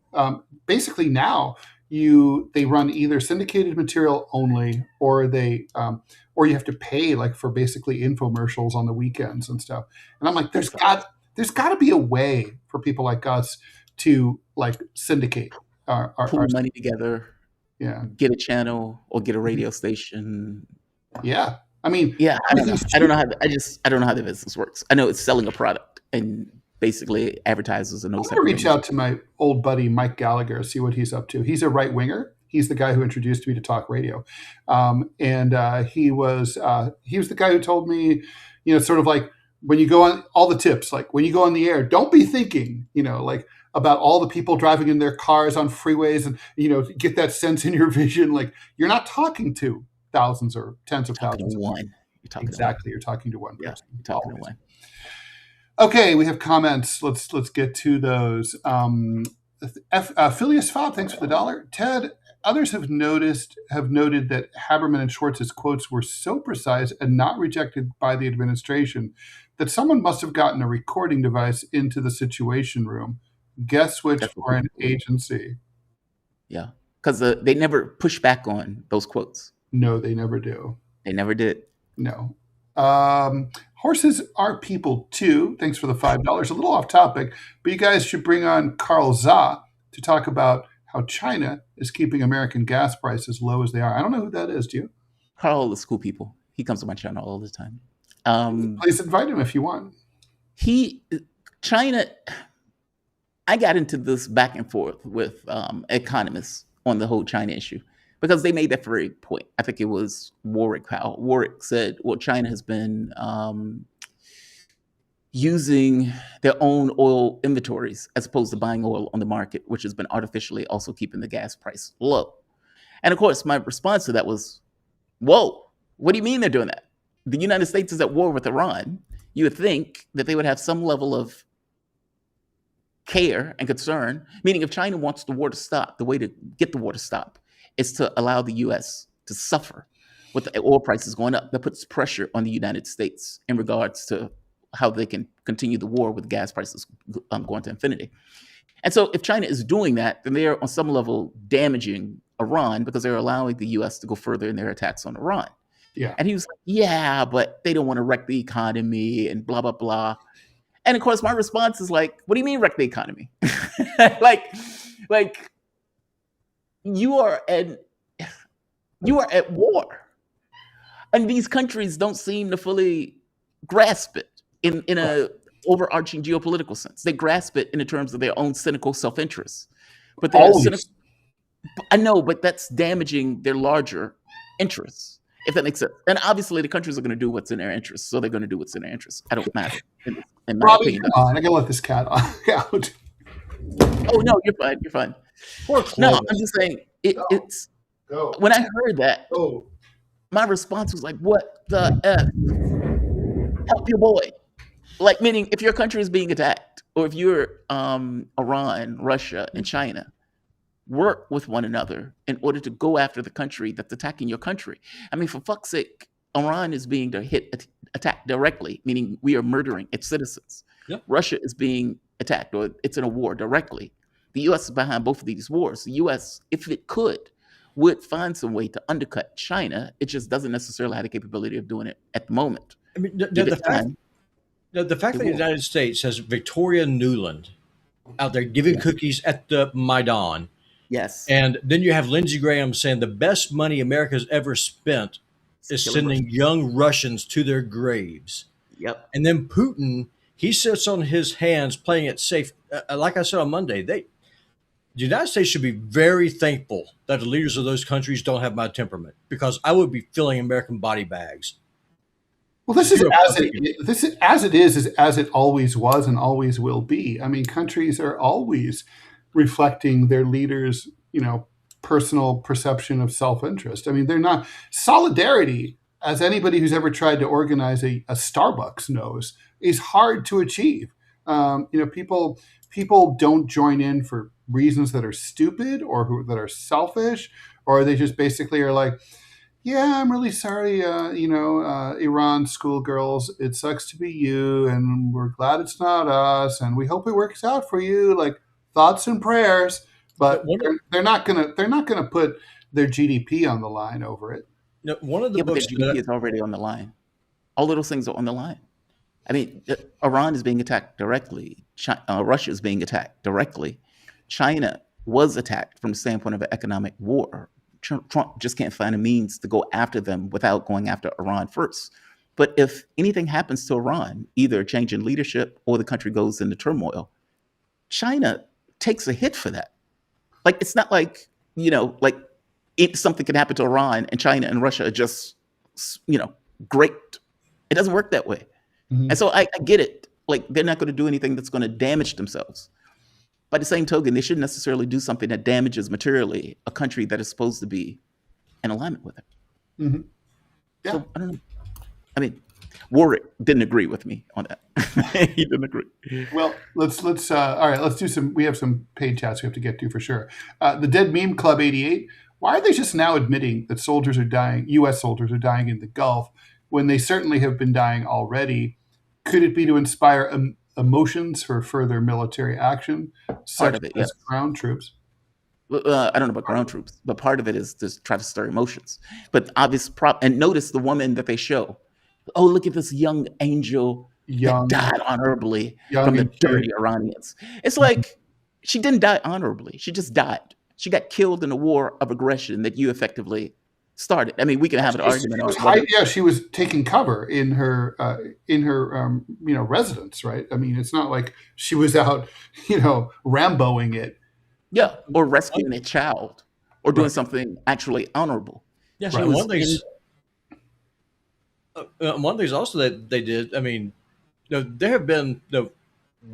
basically now they run either syndicated material only, or or you have to pay like for basically infomercials on the weekends and stuff. And I'm like, there's got to be a way for people like us to like syndicate our money together, get a channel or get a radio station. Yeah, I mean, I don't know how the business works. I know it's selling a product and basically advertisers and those. I'm gonna reach out to my old buddy Mike Gallagher, see what he's up to. He's a right winger. He's the guy who introduced me to talk radio, and he was the guy who told me, sort of like when you go on all the tips, like when you go on the air, don't be thinking, like about all the people driving in their cars on freeways, and get that sense in your vision, like you're not talking to thousands or tens of thousands. You're talking to one person. Yeah, you're talking to one. Okay, we have comments. Let's get to those. Phileas Fob, thanks for the dollar. Ted, others have noted that Haberman and Schwartz's quotes were so precise and not rejected by the administration that someone must have gotten a recording device into the Situation Room. Guess which foreign agency? Yeah, because they never push back on those quotes. No, they never do. They never did. No. Horses are people too. Thanks for the $5. A little off topic, but you guys should bring on Carl Za to talk about how China is keeping American gas prices low as they are. I don't know who that is. Do you? Carl is cool people. He comes to my channel all the time. Please invite him if you want. China, I got into this back and forth with economists on the whole China issue because they made that very point. I think it was Warwick Powell. Warwick said, well, China has been using their own oil inventories as opposed to buying oil on the market, which has been artificially also keeping the gas price low. And of course, my response to that was, whoa, what do you mean they're doing that? The United States is at war with Iran. You would think that they would have some level of care and concern, meaning if China wants the war to stop, the way to get the war to stop is to allow the U.S. to suffer with the oil prices going up. That puts pressure on the United States in regards to how they can continue the war with gas prices going to infinity. And so if China is doing that, then they're on some level damaging Iran because they're allowing the U.S. to go further in their attacks on Iran. Yeah. And he was like, yeah, but they don't want to wreck the economy and blah, blah, blah. And of course, my response is like, what do you mean wreck the economy? like you are at war. And these countries don't seem to fully grasp it in a overarching geopolitical sense. They grasp it in terms of their own cynical self-interest. But I know, but that's damaging their larger interests, if that makes sense. And obviously the countries are going to do what's in their interests, so they're going to do what's in their interests. I don't matter. In my Robbie, opinion. come on. I got to let this cat out. Oh, no, you're fine. You're fine. No, I'm just saying, it's... Go. When I heard that, Go. my response was like, what the F? Help your boy. Like, meaning if your country is being attacked, or if you're Iran, Russia, and China, work with one another in order to go after the country that's attacking your country. I mean, for fuck's sake, Iran is being attacked directly, meaning we are murdering its citizens. Yep. Russia is being attacked, or it's in a war directly. The U.S. is behind both of these wars. The U.S., if it could, would find some way to undercut China. It just doesn't necessarily have the capability of doing it at the moment. I mean, the fact that the United States has Victoria Nuland out there giving cookies at the Maidan. Yes. And then you have Lindsey Graham saying the best money America's ever spent is sending young Russians to their graves. Yep. And then Putin, he sits on his hands playing it safe. Like I said on Monday, the United States should be very thankful that the leaders of those countries don't have my temperament, because I would be filling American body bags. Well, this is as it always was and always will be. I mean, countries are always reflecting their leaders, personal perception of self-interest. I mean, they're not solidarity, as anybody who's ever tried to organize a Starbucks knows, is hard to achieve. People don't join in for reasons that are stupid or that are selfish, or they just basically are like, yeah, I'm really sorry, Iran schoolgirls, it sucks to be you, and we're glad it's not us, and we hope it works out for you, like thoughts and prayers, but they're not gonna put their GDP on the line over it. One of the books but their GDP is already on the line. All of those things are on the line. I mean, Iran is being attacked directly. Russia is being attacked directly. China was attacked from the standpoint of an economic war. Trump just can't find a means to go after them without going after Iran first. But if anything happens to Iran, either a change in leadership or the country goes into turmoil, China takes a hit for that. Like, it's not like, something can happen to Iran and China and Russia are just, great. It doesn't work that way. Mm-hmm. And so I get it. Like, they're not going to do anything that's going to damage themselves. By the same token, they shouldn't necessarily do something that damages materially a country that is supposed to be in alignment with it. Mm-hmm. Yeah. So, I don't know. I mean, Warwick didn't agree with me on that. He didn't agree. Well, let's all right. Let's do some. We have some paid chats we have to get to for sure. The Dead Meme Club 88. Why are they just now admitting that soldiers are dying? U.S. soldiers are dying in the Gulf when they certainly have been dying already. Could it be to inspire emotions for further military action, such of it, as yes. ground troops? I don't know about ground troops, but part of it is to try to stir emotions. But obvious and notice the woman that they show. Oh, look at this young angel that died honorably from the dirty Iranians. It's like she didn't die honorably. She just died. She got killed in a war of aggression that you effectively started. I mean, we can have an argument on. Yeah, she was taking cover in her residence, right? I mean, it's not like she was out, Ramboing it. Yeah, or rescuing a child, or doing something actually honorable. Yeah, so one of these also that they did. I mean, there have been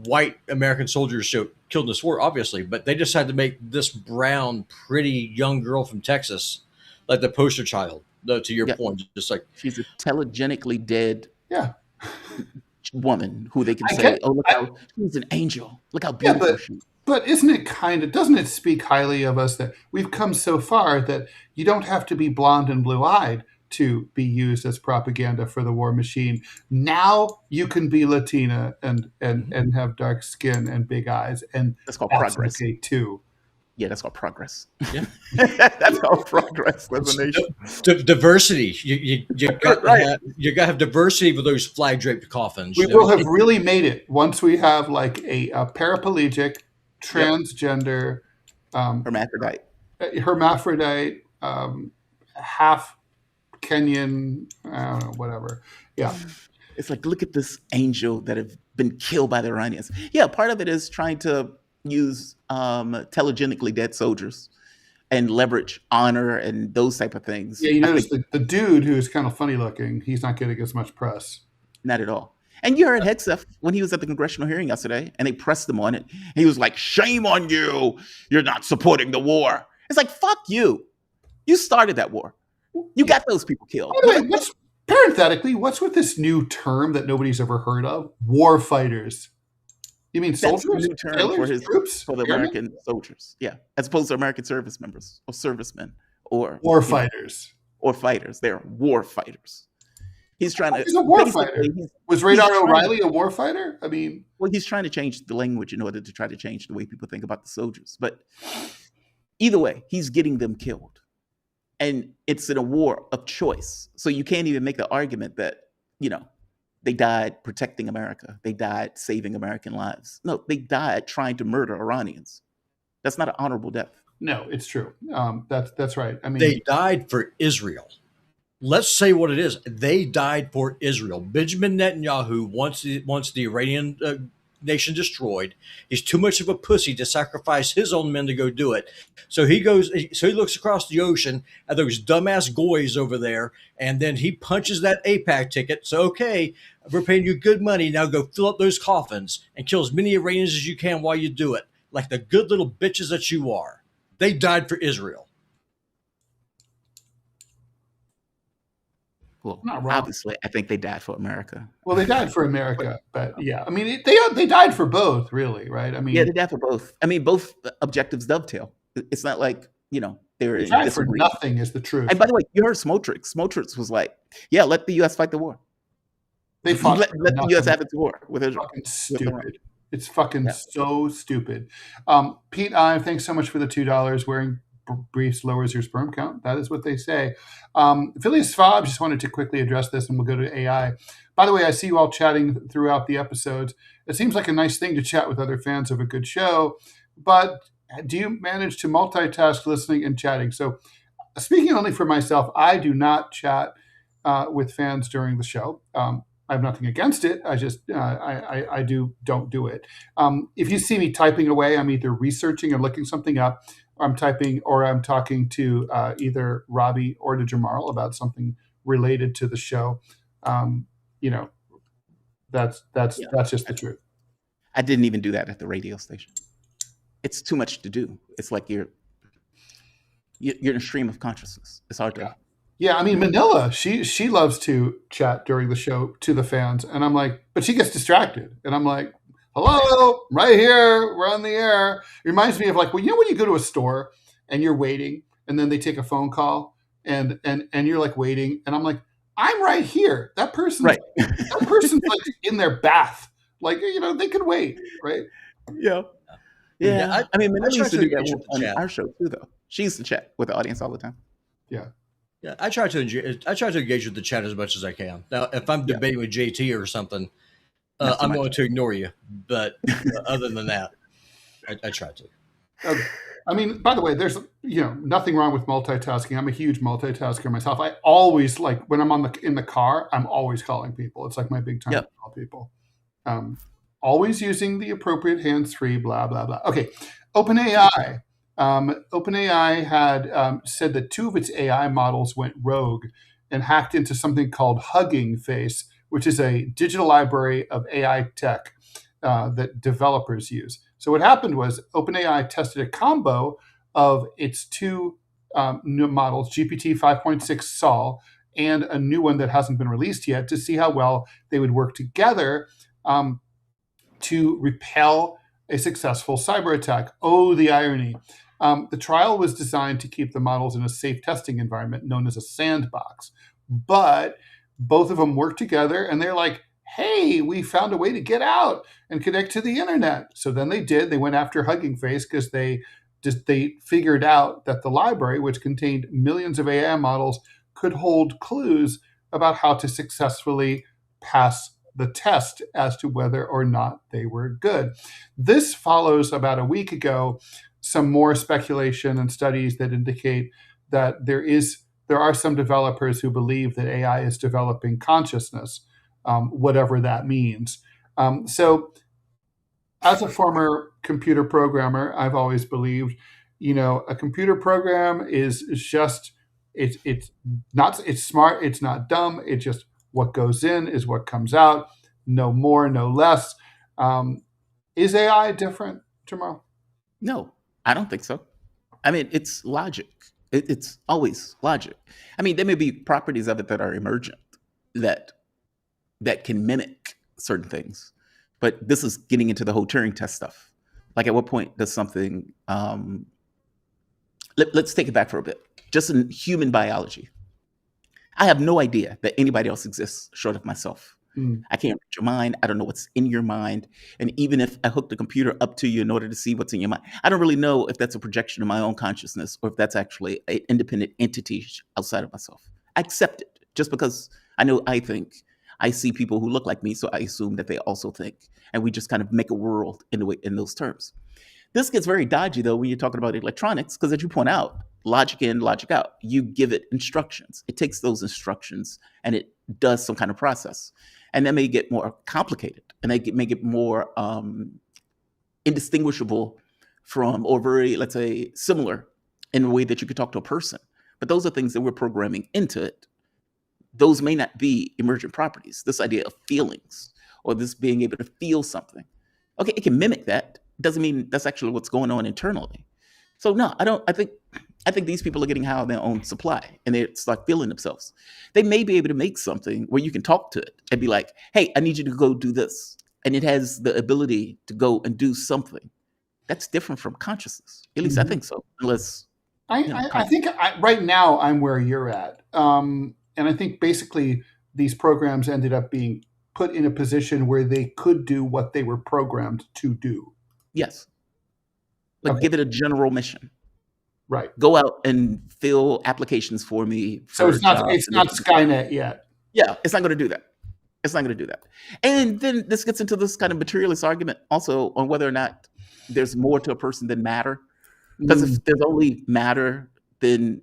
white American soldiers killed in this war, obviously, but they decided to make this brown, pretty young girl from Texas like the poster child. To your point, just like she's a telegenically dead woman who they can "Oh, look how she's an angel. Look how beautiful she is." But doesn't it speak highly of us that we've come so far that you don't have to be blonde and blue-eyed to be used as propaganda for the war machine? Now you can be Latina and have dark skin and big eyes, and that's called progress. Okay too. Yeah, that's called progress. Yeah. That's called progress as a nation. Diversity. You got to have diversity for those flag draped coffins. We will have really made it once we have like a paraplegic, transgender, hermaphrodite, half Kenyan, I don't know, whatever. Yeah. It's like, look at this angel that have been killed by the Iranians. Yeah, part of it is trying to use telegenically dead soldiers and leverage honor and those type of things. Yeah, you notice the dude who's kind of funny looking, he's not getting as much press. Not at all. And you heard Hegseth when he was at the congressional hearing yesterday, and they pressed him on it. He was like, "Shame on you! You're not supporting the war." It's like, fuck you! You started that war. You got those people killed. By the way, parenthetically, what's with this new term that nobody's ever heard of? War fighters. You mean soldiers? That's the new term for his troops, for the American soldiers. Yeah, as opposed to American service members or servicemen or war fighters or fighters. They're war fighters. He's trying to. He's a war fighter. Was Radar O'Reilly a war fighter? I mean, well, he's trying to change the language in order to try to change the way people think about the soldiers. But either way, he's getting them killed, and it's in a war of choice. So you can't even make the argument that they died protecting America. They died saving American lives. No, they died trying to murder Iranians. That's not an honorable death. No, it's true. That's right. I mean, they died for Israel. Let's say what it is. They died for Israel. Benjamin Netanyahu wants the Iranian nation destroyed. He's too much of a pussy to sacrifice his own men to go do it. So he looks across the ocean at those dumbass goys over there, and then he punches that AIPAC ticket. So, okay, we're paying you good money. Now go fill up those coffins and kill as many Iranians as you can while you do it. Like the good little bitches that you are. They died for Israel. Well, obviously, I think they died for America. Well, they died for America, but yeah, I mean, they died for both, really, right? I mean, yeah, they died for both. I mean, both objectives dovetail. It's not like they were died for nothing is the truth. And by the way, you heard Smotrich. Smotrich was like, "Yeah, let the U.S. fight the war. They fought. let the U.S. have its war with Israel." Fucking stupid. It's fucking so stupid. Pete, thanks so much for the $2. Wearing briefs lowers your sperm count. That is what they say. Phileas Fobb just wanted to quickly address this, and we'll go to AI. By the way, I see you all chatting throughout the episodes. It seems like a nice thing to chat with other fans of a good show, but do you manage to multitask listening and chatting? So speaking only for myself, I do not chat with fans during the show. I have nothing against it. I just I don't do it. If you see me typing away, I'm either researching and looking something up, or I'm typing, or I'm talking to either Robbie or to Jamarl about something related to the show. That's just the truth. I didn't even do that at the radio station. It's too much to do. It's like you're in a stream of consciousness. It's hard to Yeah, I mean Manila, she loves to chat during the show to the fans, and I'm like, but she gets distracted, and I'm like, hello, I'm right here, we're on the air. It reminds me of like, well, when you go to a store and you're waiting, and then they take a phone call, and you're like waiting, and I'm like, I'm right here. Right. That person's like in their bath, like they can wait, right? Yeah. Yeah, Yeah. I mean, I Manila try used to to do that engage with the on chat. our show too, though. She used to chat with the audience all the time. Yeah. Yeah, I try to engage with the chat as much as I can. Now, if I'm debating with JT or something, Not so I'm much. going to ignore you. But other than that, I try to. Okay. I mean, by the way, there's nothing wrong with multitasking. I'm a huge multitasker myself. I always like when I'm in the car, I'm always calling people. It's like my big time to call people. Always using the appropriate hands-free, blah blah blah. Okay, OpenAI. OpenAI had said that 2 of its AI models went rogue and hacked into something called Hugging Face, which is a digital library of AI tech that developers use. So what happened was OpenAI tested a combo of its 2 new models, GPT 5.6 Sol, and a new one that hasn't been released yet, to see how well they would work together to repel a successful cyber attack. Oh, the irony. The trial was designed to keep the models in a safe testing environment known as a sandbox. But both of them work together, and they're like, hey, we found a way to get out and connect to the internet. So then they did. They went after Hugging Face because they figured out that the library, which contained millions of AI models, could hold clues about how to successfully pass the test as to whether or not they were good. This follows about a week ago some more speculation and studies that indicate that there are some developers who believe that AI is developing consciousness, whatever that means. So as a former computer programmer, I've always believed, a computer program is just, it's smart, it's not dumb, it's just what goes in is what comes out, no more, no less. Is AI different, Jamarl? No, I don't think so. I mean, it's logic. It's always logic. I mean, there may be properties of it that are emergent that can mimic certain things, but this is getting into the whole Turing test stuff. Like, at what point does something? Let's take it back for a bit. Just in human biology, I have no idea that anybody else exists short of myself. I can't read your mind. I don't know what's in your mind. And even if I hook the computer up to you in order to see what's in your mind, I don't really know if that's a projection of my own consciousness or if that's actually an independent entity outside of myself. I accept it just because I know I think. I see people who look like me, so I assume that they also think. And we just kind of make a world in those terms. This gets very dodgy, though, when you're talking about electronics, because as you point out, logic in, logic out. You give it instructions. It takes those instructions and it does some kind of process. And that may get more complicated, and they may get more indistinguishable from, or very, let's say, similar in a way that you could talk to a person. But those are things that we're programming into it. Those may not be emergent properties. This idea of feelings, or this being able to feel something. Okay, it can mimic that. Doesn't mean that's actually what's going on internally. So no, I think these people are getting high on their own supply, and they start feeling themselves. They may be able to make something where you can talk to it and be like, hey, I need you to go do this. And it has the ability to go and do something. That's different from consciousness. At least I think so. Unless I think right now I'm where you're at. And I think basically these programs ended up being put in a position where they could do what they were programmed to do. Yes. Like, give it a general mission. Right. Go out and fill applications for me. So it's not Skynet yet. Yeah, it's not going to do that. It's not going to do that. And then this gets into this kind of materialist argument also on whether or not there's more to a person than matter. Because if there's only matter, then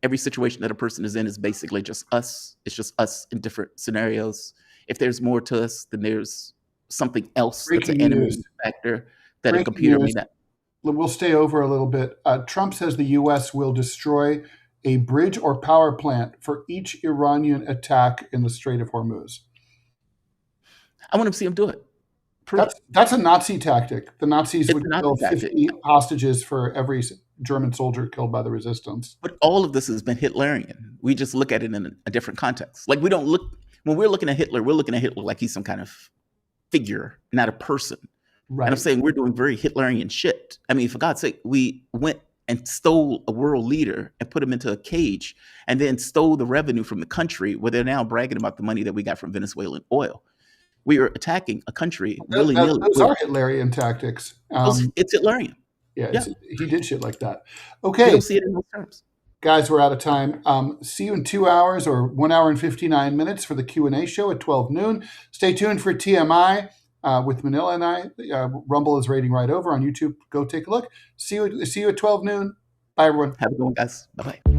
every situation that a person is in is basically just us. It's just us in different scenarios. If there's more to us, then there's something else that's an animating factor that a computer may not. We'll stay over a little bit. Trump says the U.S. will destroy a bridge or power plant for each Iranian attack in the Strait of Hormuz. I want to see him do it. That's a Nazi tactic. The Nazis would kill 50 hostages for every German soldier killed by the resistance. But all of this has been Hitlerian. We just look at it in a different context. Like, we don't look, when we're looking at Hitler, we're looking at Hitler like he's some kind of figure, not a person. Right. And I'm saying we're doing very Hitlerian shit. I mean, for God's sake, we went and stole a world leader and put him into a cage and then stole the revenue from the country where they're now bragging about the money that we got from Venezuelan oil. We are attacking a country willy-nilly. Those are Hitlerian tactics. It's Hitlerian. Yeah. He did shit like that. We Okay, don't see it in those terms. guys, we're out of time. See you in 2 hours or 1 hour and 59 minutes for the Q&A show at 12 noon. Stay tuned for TMI with Manila and I. Rumble is rating right over on YouTube. Go take a look. See you at 12 noon. Bye, everyone. Have a good one, guys. Bye-bye.